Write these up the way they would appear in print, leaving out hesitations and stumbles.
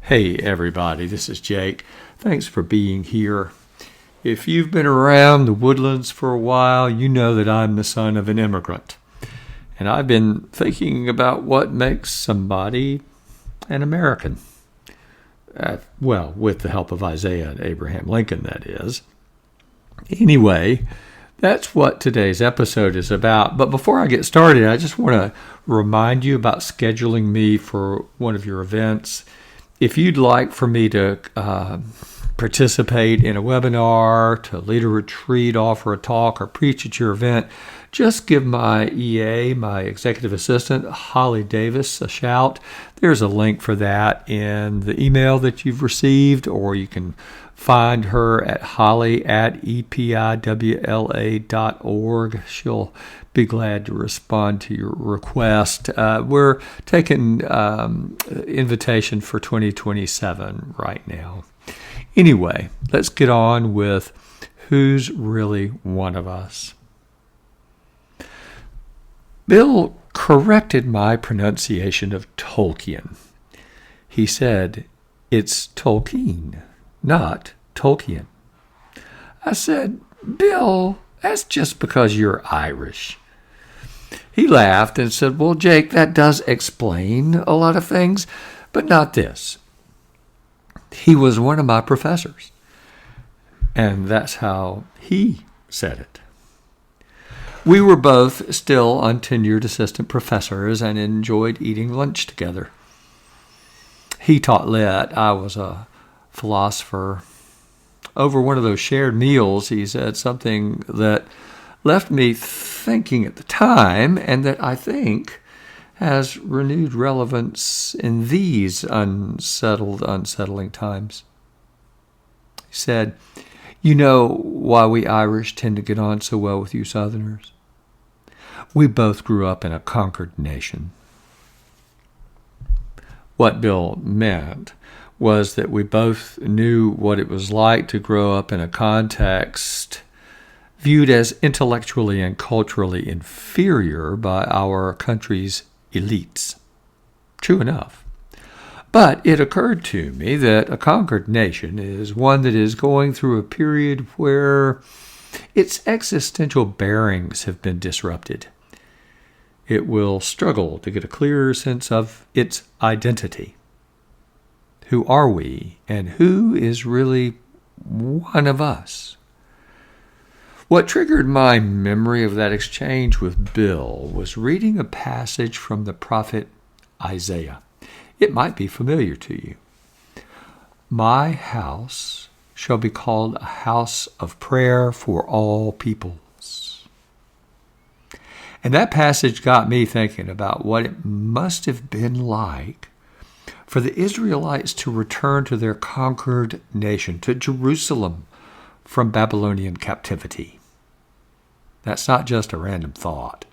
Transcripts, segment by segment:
Hey everybody, this is Jake. Thanks for being here. If you've been around the Woodlands for a while, you know that I'm the son of an immigrant. And I've been thinking about what makes somebody an American. With the help of Isaiah and Abraham Lincoln, that is. Anyway, that's what today's episode is about. But before I get started, I just want to remind you about scheduling me for one of your events. If you'd like for me to participate in a webinar, to lead a retreat, offer a talk, or preach at your event, just give my EA, my executive assistant, Holly Davis, a shout. There's a link for that in the email that you've received, or you can find her at holly@epiwla.org. She'll be glad to respond to your request. We're taking invitation for 2027 right now. Anyway, let's get on with who's really one of us. Bill corrected my pronunciation of Tolkien. He said, it's Tolkien, not Tolkien. I said, Bill, that's just because you're Irish. He laughed and said, well, Jake, that does explain a lot of things, but not this. He was one of my professors, and that's how he said it. We were both still untenured assistant professors and enjoyed eating lunch together. He taught lit. I was a philosopher. Over one of those shared meals, he said something that left me thinking at the time, and that I think has renewed relevance in these unsettling times. He said, you know why we Irish tend to get on so well with you Southerners? We both grew up in a conquered nation. What Bill meant was that we both knew what it was like to grow up in a context viewed as intellectually and culturally inferior by our country's elites. True enough. But it occurred to me that a conquered nation is one that is going through a period where its existential bearings have been disrupted. It will struggle to get a clearer sense of its identity. Who are we, and who is really one of us? What triggered my memory of that exchange with Bill was reading a passage from the prophet Isaiah. It might be familiar to you. My house shall be called a house of prayer for all peoples. And that passage got me thinking about what it must have been like for the Israelites to return to their conquered nation, to Jerusalem, from Babylonian captivity. That's not just a random thought.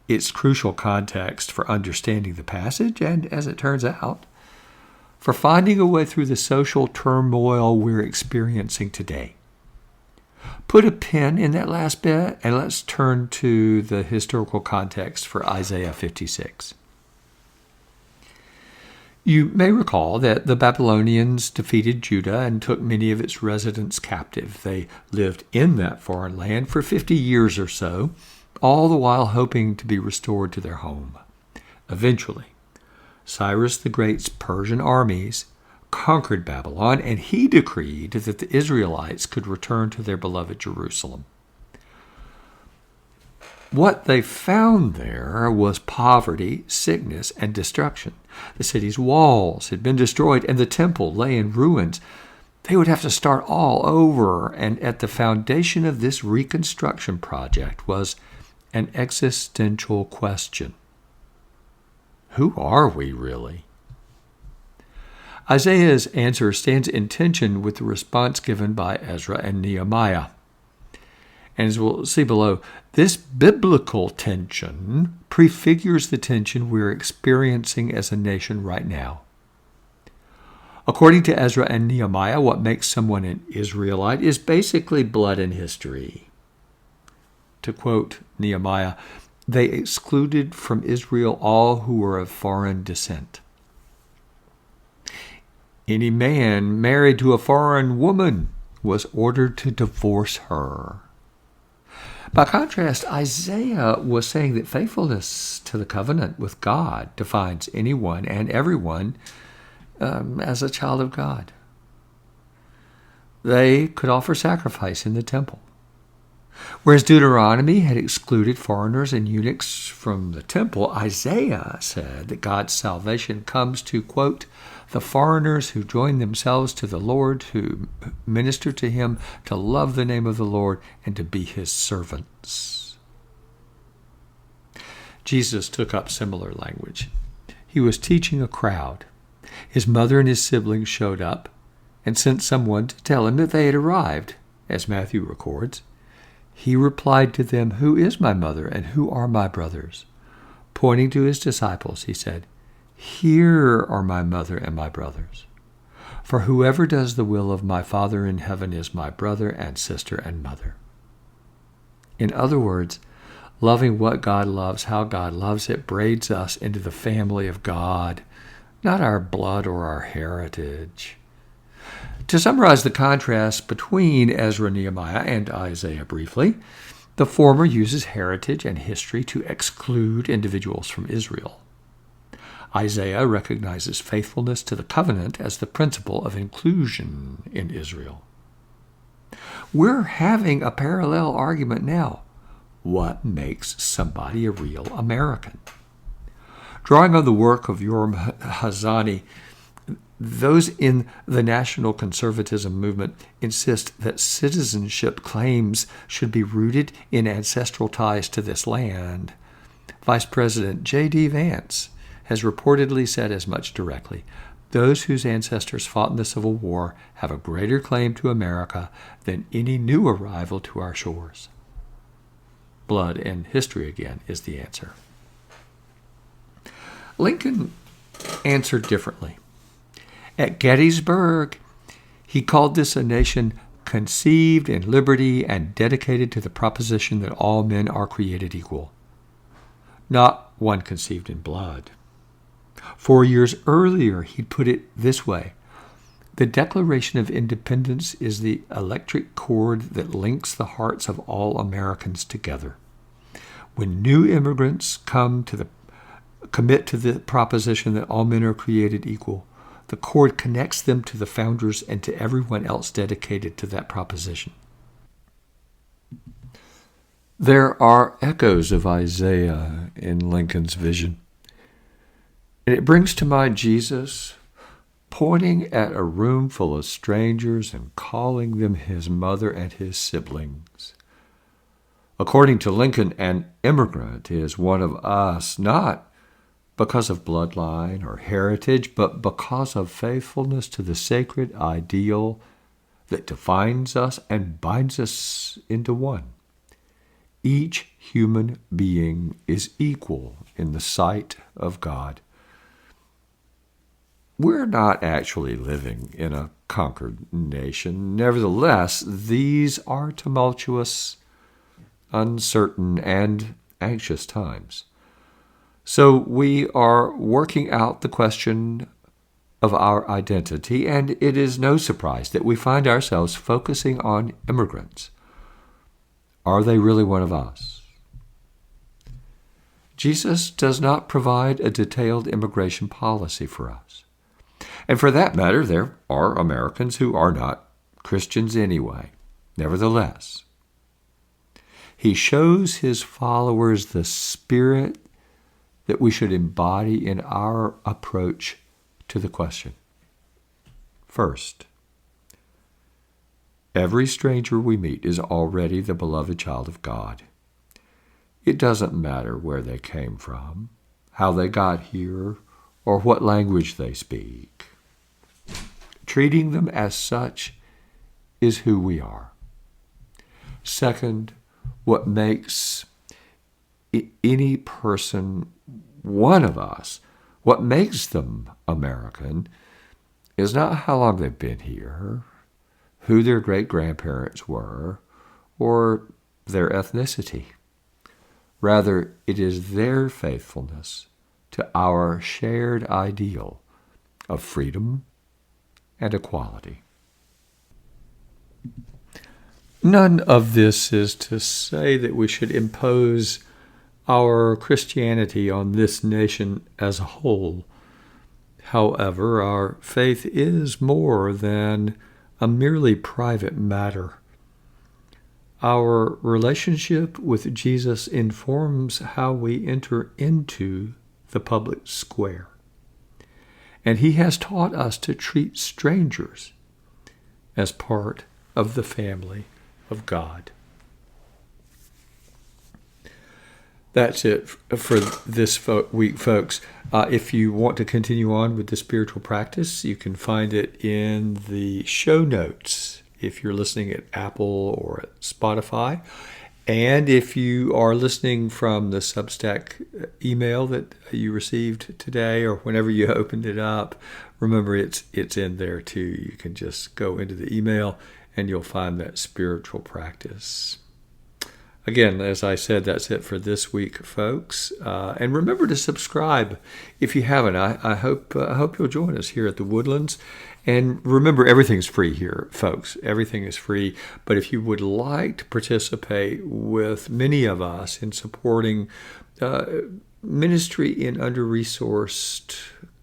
It's crucial context for understanding the passage and, as it turns out, for finding a way through the social turmoil we're experiencing today. Put a pin in that last bit and let's turn to the historical context for Isaiah 56. You may recall that the Babylonians defeated Judah and took many of its residents captive. They lived in that foreign land for 50 years or so, all the while hoping to be restored to their home. Eventually, Cyrus the Great's Persian armies conquered Babylon, and he decreed that the Israelites could return to their beloved Jerusalem. What they found there was poverty, sickness, and destruction. The city's walls had been destroyed, and the temple lay in ruins. They would have to start all over, and at the foundation of this reconstruction project was an existential question. Who are we really? Isaiah's answer stands in tension with the response given by Ezra and Nehemiah. And as we'll see below, this biblical tension prefigures the tension we're experiencing as a nation right now. According to Ezra and Nehemiah, what makes someone an Israelite is basically blood and history. To quote Nehemiah, they excluded from Israel all who were of foreign descent. Any man married to a foreign woman was ordered to divorce her. By contrast, Isaiah was saying that faithfulness to the covenant with God defines anyone and everyone as a child of God. They could offer sacrifice in the temple. Whereas Deuteronomy had excluded foreigners and eunuchs from the temple, Isaiah said that God's salvation comes to, quote, the foreigners who join themselves to the Lord, who minister to him, to love the name of the Lord, and to be his servants. Jesus took up similar language. He was teaching a crowd. His mother and his siblings showed up and sent someone to tell him that they had arrived, as Matthew records. He replied to them, "Who is my mother and who are my brothers?" Pointing to his disciples, he said, "Here are my mother and my brothers. For whoever does the will of my Father in heaven is my brother and sister and mother." In other words, loving what God loves, how God loves it, braids us into the family of God, not our blood or our heritage. To summarize the contrast between Ezra, Nehemiah, and Isaiah briefly, the former uses heritage and history to exclude individuals from Israel. Isaiah recognizes faithfulness to the covenant as the principle of inclusion in Israel. We're having a parallel argument now. What makes somebody a real American? Drawing on the work of Yoram Hazani, those in the national conservatism movement insist that citizenship claims should be rooted in ancestral ties to this land. Vice President J.D. Vance has reportedly said as much directly. Those whose ancestors fought in the Civil War have a greater claim to America than any new arrival to our shores. Blood and history, again, is the answer. Lincoln answered differently. At Gettysburg, he called this a nation conceived in liberty and dedicated to the proposition that all men are created equal, not one conceived in blood. 4 years earlier, he'd put it this way: the Declaration of Independence is the electric cord that links the hearts of all Americans together. When new immigrants commit to the proposition that all men are created equal, the cord connects them to the founders and to everyone else dedicated to that proposition. There are echoes of Isaiah in Lincoln's vision. And it brings to mind Jesus pointing at a room full of strangers and calling them his mother and his siblings. According to Lincoln, an immigrant is one of us, not because of bloodline or heritage, but because of faithfulness to the sacred ideal that defines us and binds us into one. Each human being is equal in the sight of God. We're not actually living in a conquered nation. Nevertheless, these are tumultuous, uncertain, and anxious times. So we are working out the question of our identity, and it is no surprise that we find ourselves focusing on immigrants. Are they really one of us? Jesus does not provide a detailed immigration policy for us. And for that matter, there are Americans who are not Christians anyway. Nevertheless, he shows his followers the spirit that we should embody in our approach to the question. First, every stranger we meet is already the beloved child of God. It doesn't matter where they came from, how they got here, or what language they speak. Treating them as such is who we are. Second, what makes any person one of us, what makes them American, is not how long they've been here, who their great-grandparents were, or their ethnicity. Rather, it is their faithfulness to our shared ideal of freedom and equality. None of this is to say that we should impose our Christianity on this nation as a whole. However, our faith is more than a merely private matter. Our relationship with Jesus informs how we enter into the public square. And he has taught us to treat strangers as part of the family of God. That's it for this week, folks. If you want to continue on with the spiritual practice, you can find it in the show notes if you're listening at Apple or at Spotify. And if you are listening from the Substack email that you received today or whenever you opened it up, remember it's in there too. You can just go into the email and you'll find that spiritual practice. Again, as I said, that's it for this week, folks. And remember to subscribe if you haven't. I hope you'll join us here at the Woodlands. And remember, everything's free here, folks. Everything is free. But if you would like to participate with many of us in supporting ministry in under-resourced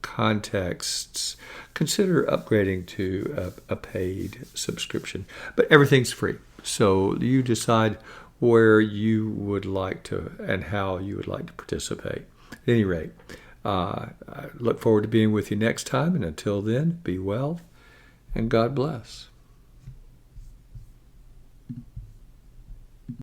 contexts, consider upgrading to a paid subscription. But everything's free. So you decide where you would like to and how you would like to participate. At any rate, I look forward to being with you next time, and until then, be well and God bless.